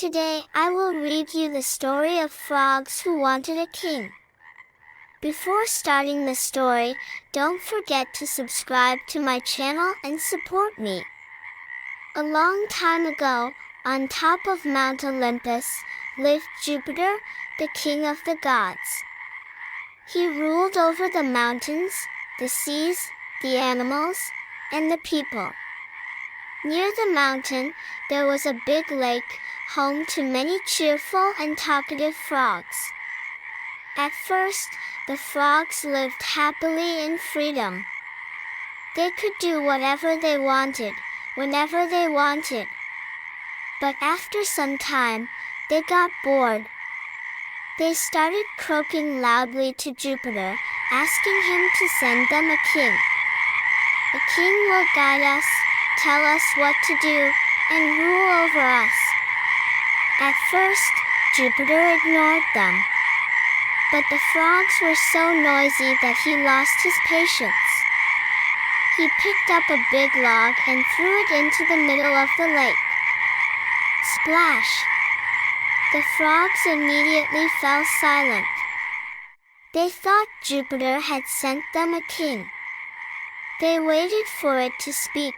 today I will read you the story of frogs who wanted a king. Before starting the story, don't forget to subscribe to my channel and support me. A long time ago, on top of Mount Olympus, lived Jupiter, the king of the gods. He ruled over the mountains, the seas, the animals, and the people. Near the mountain, there was a big lake, home to many cheerful and talkative frogs. At first, the frogs lived happily in freedom. They could do whatever they wanted, whenever they wanted. But after some time, they got bored. They started croaking loudly to Jupiter, asking him to send them a king. "A king will guide us, tell us what to do, and rule over us." At first, Jupiter ignored them. But the frogs were so noisy that he lost his patience. He picked up a big log and threw it into the middle of the lake. Splash! The frogs immediately fell silent. They thought Jupiter had sent them a king. They waited for it to speak,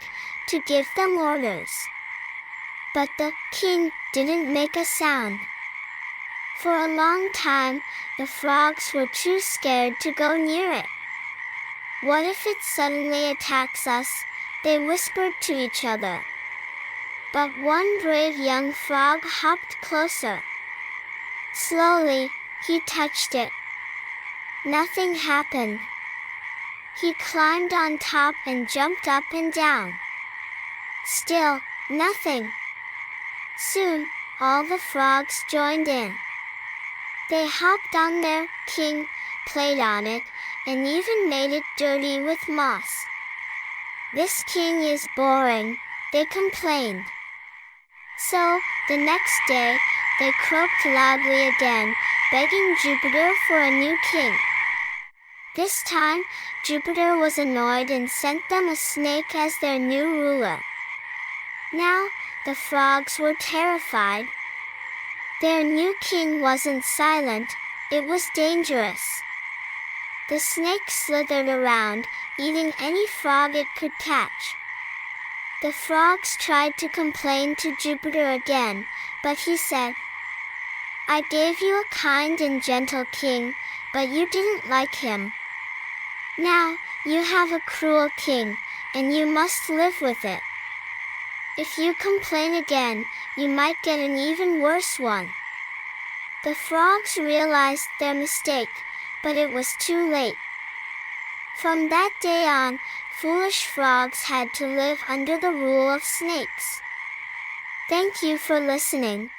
to give them orders. But the king didn't make a sound. For a long time, the frogs were too scared to go near it. "What if it suddenly attacks us?" they whispered to each other. But one brave young frog hopped closer. Slowly, he touched it. Nothing happened. He climbed on top and jumped up and down. Still, nothing. Soon, all the frogs joined in. They hopped on their king, played on it, and even made it dirty with moss. "This king is boring," they complained. So, the next day, they croaked loudly again, begging Jupiter for a new king. This time, Jupiter was annoyed and sent them a snake as their new ruler. Now, the frogs were terrified. Their new king wasn't silent, it was dangerous. The snake slithered around, eating any frog it could catch. The frogs tried to complain to Jupiter again, but he said, "I gave you a kind and gentle king, but you didn't like him. Now, you have a cruel king, and you must live with it. If you complain again, you might get an even worse one." The frogs realized their mistake, but it was too late. From that day on, foolish frogs had to live under the rule of snakes. Thank you for listening.